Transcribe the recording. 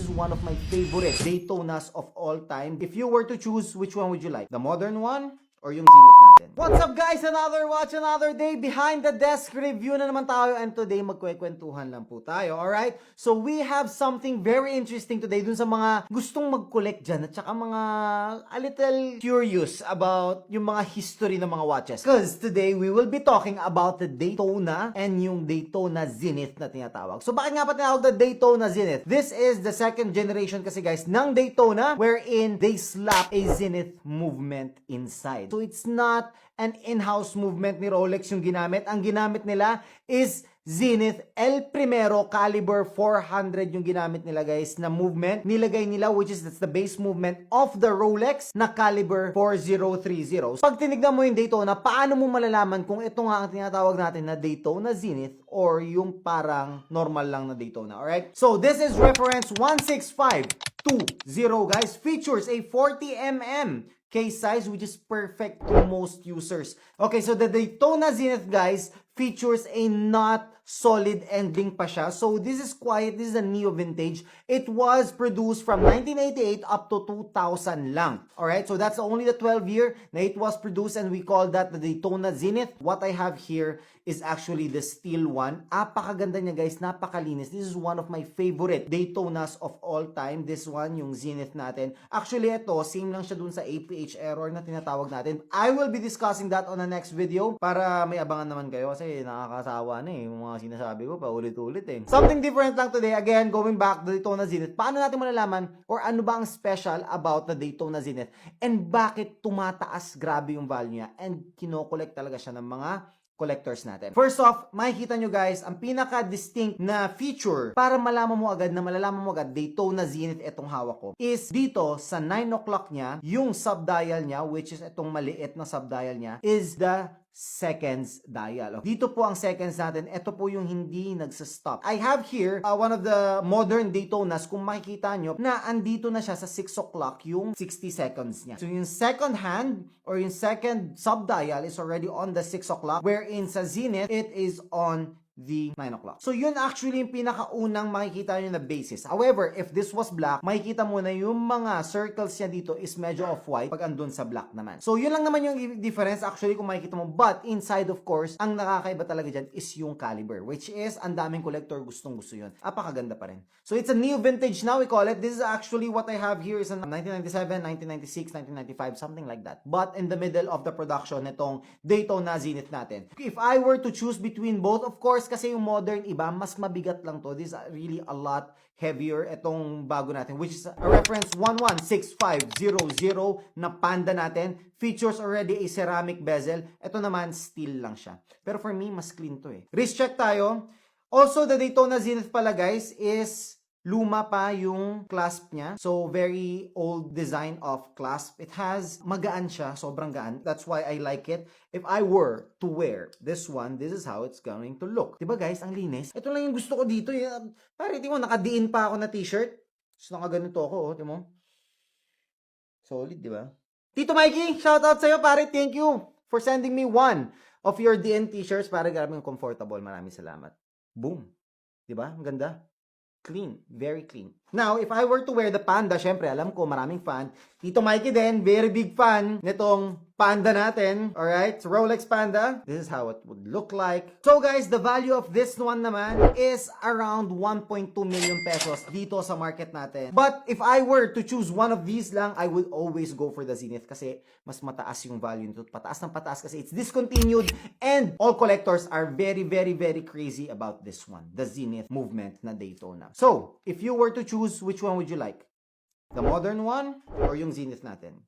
is one of my favorite Daytonas of all time. If you were to choose, which one would you like? The modern one or yung Zenith natin? What's up guys? Another watch, another day. Behind the desk review na naman tayo, and today magkwekwentuhan lang po tayo, alright? So we have something very interesting today dun sa mga gustong mag-collect dyan at saka mga a little curious about yung mga history ng mga watches. Because today we will be talking about the Daytona and yung Daytona Zenith na tinatawag. So bakit nga pa tinawag the Daytona Zenith? This is the second generation kasi guys ng Daytona wherein they slap a Zenith movement inside. So it's not an in-house movement ni Rolex yung ginamit. Ang ginamit nila is Zenith El Primero caliber 400 yung ginamit nila guys na movement. Nilagay nila, which is that's the base movement of the Rolex na caliber 4030. Pag tinignan mo yung Daytona, paano mo malalaman kung ito nga ang tinatawag natin na Daytona Zenith or yung parang normal lang na Daytona, alright? So this is reference 16520 guys. Features a 40mm case size, which is perfect to most users. Okay, so the Daytona Zenith guys features a not solid ending pa siya. So this is quiet, this is a neo vintage. It was produced from 1988 up to 2000 lang. Alright, so that's only the 12 year na it was produced, and we call that the Daytona Zenith. What I have here is actually the steel one. Napakaganda niya guys, napakalinis. This is one of my favorite Daytonas of all time. This one, yung Zenith natin. Actually ito, same lang siya dun sa APH error na tinatawag natin. I will be discussing that on the next video para may abangan naman kayo kasi nakakasawa na yung mga sinasabi ko pa ulit-ulit eh. Something different lang today. Again, going back to the Daytona Zenith. Paano natin malalaman or ano ba ang special about the Daytona Zenith and bakit tumataas grabe yung value niya and kinokollect talaga siya ng mga collectors natin. First off, makikita nyo guys, ang pinaka-distinct na feature para malaman mo agad na malalaman mo agad Daytona Zenith etong hawak ko is dito sa 9 o'clock niya, yung subdial niya, which is etong maliit na subdial niya, is the seconds dial. Dito po ang seconds natin. Ito po yung hindi nagsa-stop. I have here one of the modern Daytonas. Kung makikita nyo na andito na siya sa 6 o'clock yung 60 seconds niya. So yung second hand or yung second subdial is already on the 6 o'clock, wherein sa Zenith it is on the 9 o'clock. So yun actually yung pinakaunang makikita nyo na basis. However, if this was black, makikita mo na yung mga circles niya dito is medyo off-white pag andun sa black naman. So yun lang naman yung difference actually kung makikita mo. But inside of course, ang nakakaiba talaga dyan is yung caliber, which is ang daming collector gustong gusto yun. Apakaganda pa rin. So it's a new vintage now we call it. This is actually what I have here is a 1997, 1996, 1995, something like that. But in the middle of the production nitong Daytona Zenith natin. If I were to choose between both, of course, kasi yung modern iba, mas mabigat lang to. This is really a lot heavier. Itong bago natin, which is a reference 116500 na Panda natin. Features already a ceramic bezel. Ito naman, steel lang siya. Pero for me, mas clean to eh. Wrist check tayo. Also, the Daytona Zenith pala guys is luma pa yung clasp niya. So, very old design of clasp. It has, magaan siya, sobrang gaan. That's why I like it. If I were to wear this one, this is how it's going to look. Diba guys, ang linis? Ito lang yung gusto ko dito. Pare, tingnan mo, nakadiin pa ako na t-shirt. So, nakaganito ako, oh, tingnan mo. Solid, diba? Tito Mikey, shoutout sa'yo, pare. Thank you for sending me one of your DN t-shirts. Para grabe comfortable. Maraming salamat. Boom. Diba? Ang ganda. Clean. Very clean. Now, if I were to wear the Panda, syempre, alam ko, maraming fan. Tito Mikey din, very big fan nitong Panda natin. Alright? So, Rolex Panda. This is how it would look like. So, guys, the value of this one naman is around 1.2 million pesos dito sa market natin. But, if I were to choose one of these lang, I would always go for the Zenith kasi mas mataas yung value nito. Pataas ng pataas kasi it's discontinued and all collectors are very, very, very crazy about this one. The Zenith movement na Daytona. So, if you were to choose, which one would you like? The modern one or yung Zenith natin?